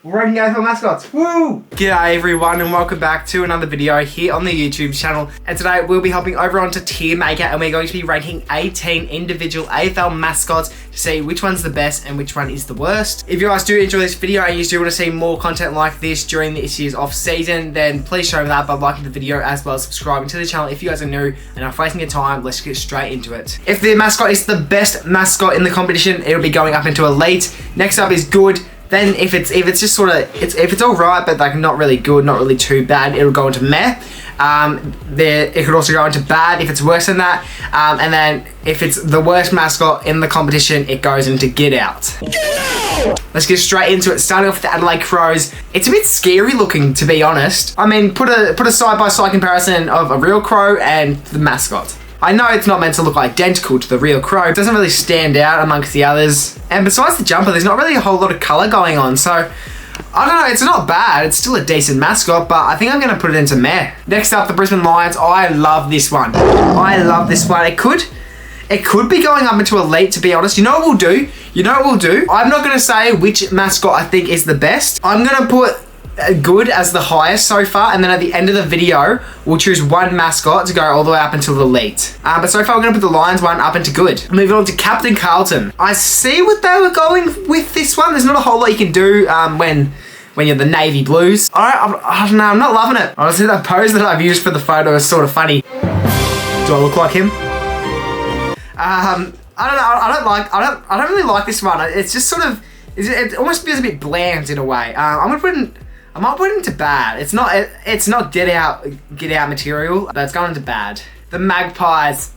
We're ranking AFL mascots. Woo! G'day everyone and welcome back to another video here on the YouTube channel. And today we'll be hopping over onto Tier Maker and we're going to be ranking 18 individual AFL mascots to see which one's the best and which one is the worst. If you guys do enjoy this video and you do want to see more content like this during this year's off season, then please show me that by liking the video as well as subscribing to the channel if you guys are new and are wasting your time. Let's get straight into it. If the mascot is the best mascot in the competition, it'll be going up into Elite. Next up is Good. Then if it's just sort of, if it's alright but like not really good, not really too bad, it'll go into Meh. It could also go into Bad if it's worse than that. And then if it's the worst mascot in the competition, it goes into Get Out. Let's get straight into it. Starting off with the Adelaide Crows. It's a bit scary looking, to be honest. I mean, put a side-by-side comparison of a real crow and the mascot. I know it's not meant to look identical to the real crow. It doesn't really stand out amongst the others. And besides the jumper, there's not really a whole lot of colour going on. So, I don't know, it's not bad. It's still a decent mascot, but I think I'm going to put it into Meh. Next up, the Brisbane Lions. I love this one. I love this one. It could be going up into Elite, to be honest. You know what we'll do? I'm not going to say which mascot I think is the best. I'm going to put Good as the highest so far, and then at the end of the video we'll choose one mascot to go all the way up until the Elite. But so far we're going to put the Lions one up into Good. Moving on to Captain Carlton. I see what they were going with this one. There's not a whole lot you can do when you're the navy blues. I don't know, I'm not loving it. Honestly, that pose that I've used for the photo is sort of funny. Do I look like him? I don't know. I don't really like this one. It's just sort of, it almost feels a bit bland in a way. I might put it into Bad. It's not get out material, but it's going into Bad. The Magpies.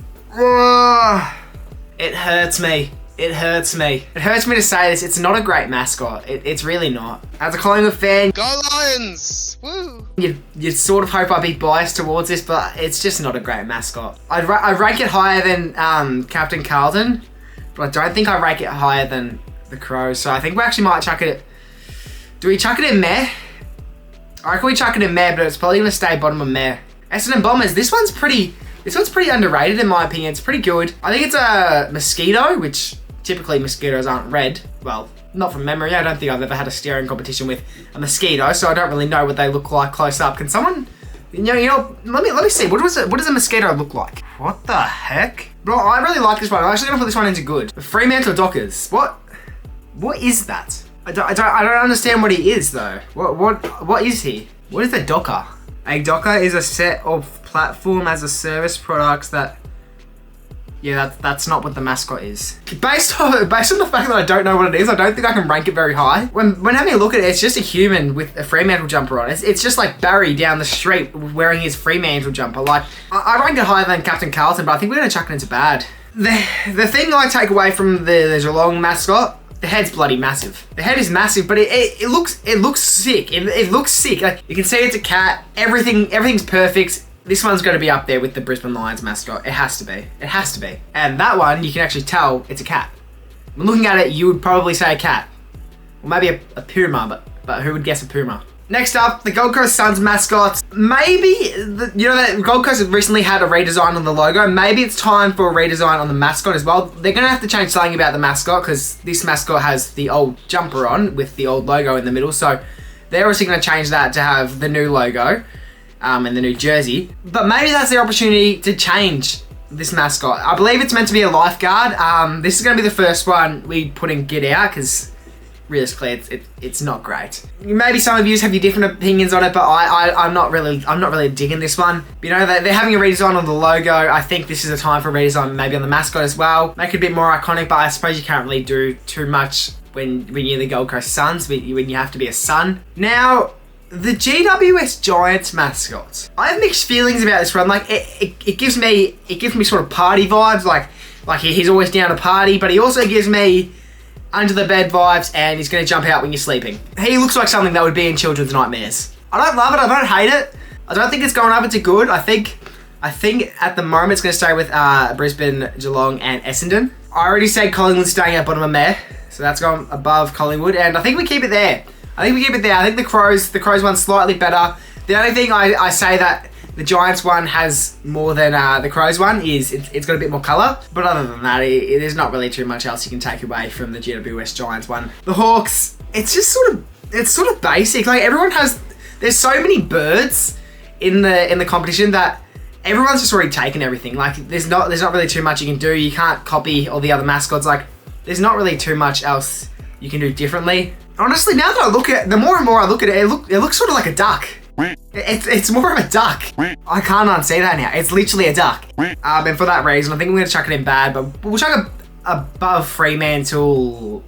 It hurts me. It hurts me. It hurts me to say this. It's not a great mascot. It's really not. As a Collingwood fan, go Lions! Woo! You'd sort of hope I'd be biased towards this, but it's just not a great mascot. I'd rank it higher than Captain Carlton, but I don't think I rank it higher than the Crows. So I think we actually might chuck it. Do we chuck it in Meh? I reckon we chuck it in Meh, but it's probably going to stay bottom of Meh. Essendon Bombers, this one's pretty underrated in my opinion. It's pretty good. I think it's a Mosquito, which typically mosquitoes aren't red. Well, not from memory. I don't think I've ever had a steering competition with a mosquito, so I don't really know what they look like close up. Can someone, you know, let me see. What does a mosquito look like? What the heck? Bro, I really like this one. I'm actually going to put this one into Good. Fremantle Dockers. What is that? I don't understand what he is though. What is he? What is a docker? A docker is a set of platform as a service products that. Yeah, that's not what the mascot is. Based on the fact that I don't know what it is, I don't think I can rank it very high. When having a look at it, it's just a human with a Fremantle jumper on. It's just like Barry down the street wearing his Fremantle jumper. Like I rank it higher than Captain Carlton, but I think we're gonna chuck it into Bad. The thing I take away from the Geelong mascot. The head's bloody massive. The head is massive, but it looks sick. It looks sick. Like, you can see it's a cat. Everything's perfect. This one's going to be up there with the Brisbane Lions mascot. It has to be. It has to be. And that one, you can actually tell it's a cat. When looking at it, you would probably say a cat. Or maybe a puma, but who would guess a puma? Next up, the Gold Coast Suns mascot. Maybe, that Gold Coast have recently had a redesign on the logo. Maybe it's time for a redesign on the mascot as well. They're going to have to change something about the mascot because this mascot has the old jumper on with the old logo in the middle. So they're also going to change that to have the new logo and the new jersey. But maybe that's their opportunity to change this mascot. I believe it's meant to be a lifeguard. This is going to be the first one we put in Get Out because realistically, it's not great. Maybe some of you have your different opinions on it, but I'm not really digging this one. You know, they're having a redesign on the logo. I think this is a time for a redesign maybe on the mascot as well. Make it a bit more iconic, but I suppose you can't really do too much when you're the Gold Coast Suns, when you have to be a Sun. Now, the GWS Giants mascot. I have mixed feelings about this one. Like it gives me sort of party vibes. Like he's always down to party, but he also gives me under the bed vibes, and he's going to jump out when you're sleeping. He looks like something that would be in children's nightmares. I don't love it. I don't hate it. I don't think it's going up into Good. I think at the moment it's going to stay with Brisbane, Geelong, and Essendon. I already said Collingwood staying at bottom of Meh, so that's going above Collingwood, and I think we keep it there. I think the Crows one's slightly better. The only thing I say that the Giants one has more than the Crows one is it's got a bit more colour. But other than that, there's not really too much else you can take away from the GWS Giants one. The Hawks, it's just sort of it's sort of basic. Like everyone has, there's so many birds in the competition that everyone's just already taken everything. Like there's not really too much you can do. You can't copy all the other mascots. Like there's not really too much else you can do differently. Honestly, now that I look at it, the more and more I look at it, it looks sort of like a duck. It's more of a duck. I can't unsee that now. It's literally a duck. And for that reason, I think we're gonna chuck it in bad, but we'll chuck it above Fremantle,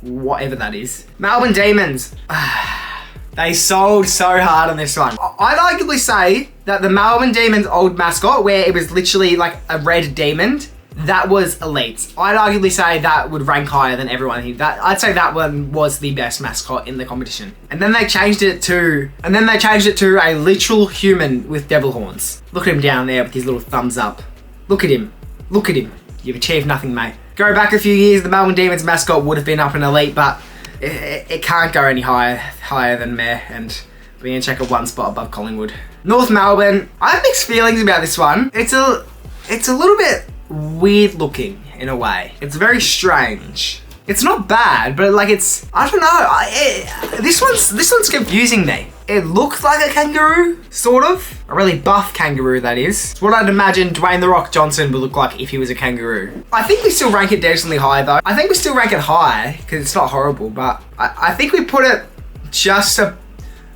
whatever that is. Melbourne Demons. They sold so hard on this one. I'd arguably say that the Melbourne Demons old mascot, where it was literally like a red demon, that was elite. I'd arguably say that would rank higher than everyone here. I'd say that one was the best mascot in the competition. And then they changed it to a literal human with devil horns. Look at him down there with his little thumbs up. Look at him. Look at him. You've achieved nothing, mate. Go back a few years, the Melbourne Demons mascot would have been up in elite, but it can't go any higher than meh, and we're gonna check it one spot above Collingwood. North Melbourne. I have mixed feelings about this one. It's a little bit weird looking in a way. It's very strange. It's not bad, but like I don't know. This one's confusing me. It looks like a kangaroo, sort of. A really buff kangaroo, that is. It's what I'd imagine Dwayne "The Rock" Johnson would look like if he was a kangaroo. I think we still rank it decently high though. I think we still rank it high because it's not horrible, but I think we put it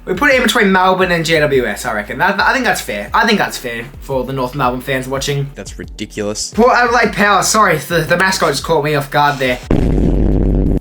we put it in between Melbourne and GWS, I reckon. I think that's fair. I think that's fair for the North Melbourne fans watching. That's ridiculous. Port Adelaide Power. Sorry, the mascot just caught me off guard there.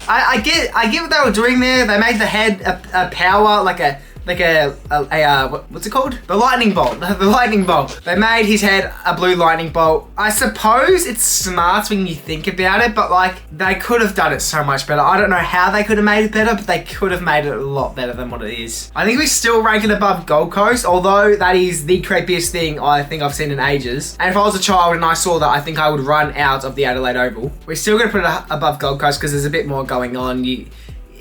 I get what they were doing there. They made the head a power, like a what's it called? The lightning bolt. The lightning bolt. They made his head a blue lightning bolt. I suppose it's smart when you think about it, but like they could have done it so much better. I don't know how they could have made it better, but they could have made it a lot better than what it is. I think we still rank it above Gold Coast, although that is the creepiest thing I think I've seen in ages. And if I was a child and I saw that, I think I would run out of the Adelaide Oval. We're still going to put it above Gold Coast because there's a bit more going on.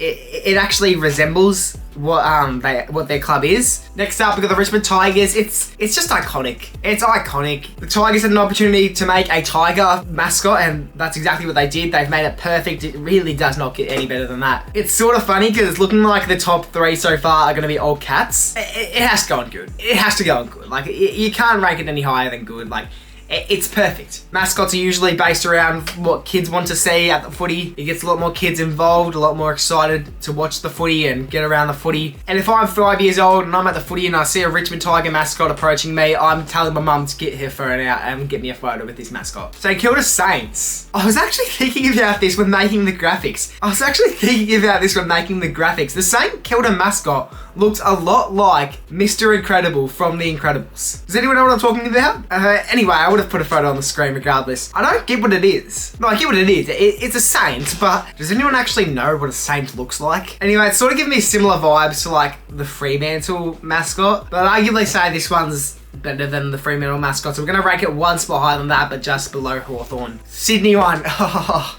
It actually resembles what their club is. Next up, we got the Richmond Tigers. It's just iconic. It's iconic. The Tigers had an opportunity to make a tiger mascot, and that's exactly what they did. They've made it perfect. It really does not get any better than that. It's sort of funny because it's looking like the top three so far are going to be all cats. It has to go on good. It has to go on good. Like you can't rank it any higher than good. Like it's perfect. Mascots are usually based around what kids want to see at the footy. It gets a lot more kids involved, a lot more excited to watch the footy and get around the footy. And if I'm 5 years old and I'm at the footy and I see a Richmond Tiger mascot approaching me, I'm telling my mum to get her phone out and get me a photo with this mascot. St Kilda Saints. I was actually thinking about this when making the graphics. The St Kilda mascot looks a lot like Mr. Incredible from The Incredibles. Does anyone know what I'm talking about? Anyway, I would have put a photo on the screen regardless. I don't get what it is. No, I get what it is. It's a saint, but does anyone actually know what a saint looks like? Anyway, it's sort of giving me similar vibes to like the Fremantle mascot, but I'd arguably say this one's better than the Fremantle mascot, so we're going to rank it one spot higher than that, but just below Hawthorn. Sydney one.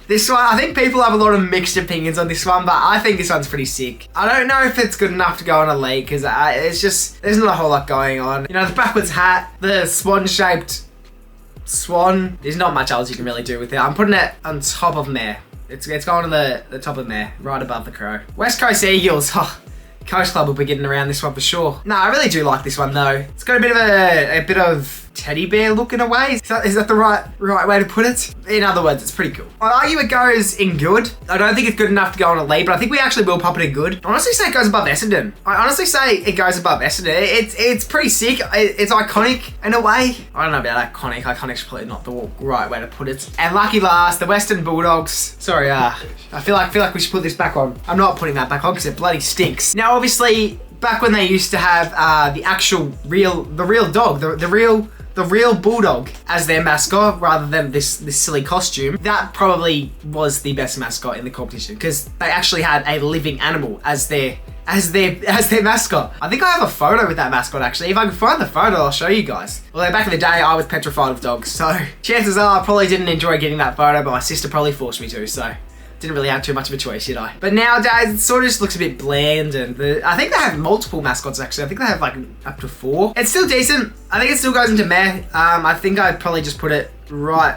This one, I think people have a lot of mixed opinions on this one, but I think this one's pretty sick. I don't know if it's good enough to go on a league, because it's just, there's not a whole lot going on. You know, the backwards hat, the swan-shaped swan, there's not much else you can really do with it. I'm putting it on top of meh. It's going on the top of meh, right above the Crow. West Coast Eagles. Coast Club will be getting around this one for sure. No, I really do like this one though. It's got a bit of teddy bear look in a way. Is that the right way to put it? In other words, it's pretty cool. I'd argue it goes in good. I don't think it's good enough to go on a lead, but I think we actually will pop it in good. I honestly say it goes above Essendon. It's pretty sick. It's iconic in a way. I don't know about iconic. Iconic's probably not the right way to put it. And lucky last, the Western Bulldogs. Sorry, I feel like we should put this back on. I'm not putting that back on because it bloody stinks. Now, obviously, back when they used to have the real dog, the real bulldog as their mascot rather than this silly costume, that probably was the best mascot in the competition because they actually had a living animal as their mascot. I think I have a photo with that mascot actually. If I can find the photo, I'll show you guys. Although back in the day, I was petrified of dogs, so chances are I probably didn't enjoy getting that photo, but my sister probably forced me to, so didn't really have too much of a choice, did I? But nowadays, it sort of just looks a bit bland, and I think they have multiple mascots, actually. I think they have, like, up to 4. It's still decent. I think it still goes into meh. I think I'd probably just put it right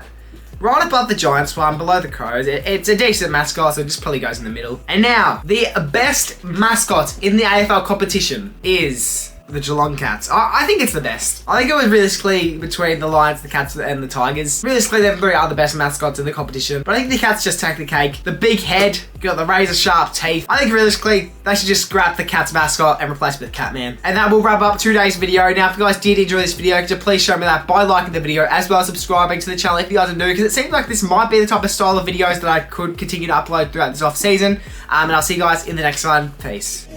right above the Giants one, below the Crows. It's a decent mascot, so it just probably goes in the middle. And now, the best mascot in the AFL competition is the Geelong Cats. I think it's the best. I think it was realistically between the Lions, the Cats, and the Tigers. Realistically, them three are the best mascots in the competition. But I think the Cats just take the cake. The big head, got the razor sharp teeth. I think realistically, they should just scrap the Cats mascot and replace it with Catman. And that will wrap up today's video. Now, if you guys did enjoy this video, could you please show me that by liking the video as well as subscribing to the channel if you guys are new, because it seems like this might be the type of style of videos that I could continue to upload throughout this off season. And I'll see you guys in the next one. Peace.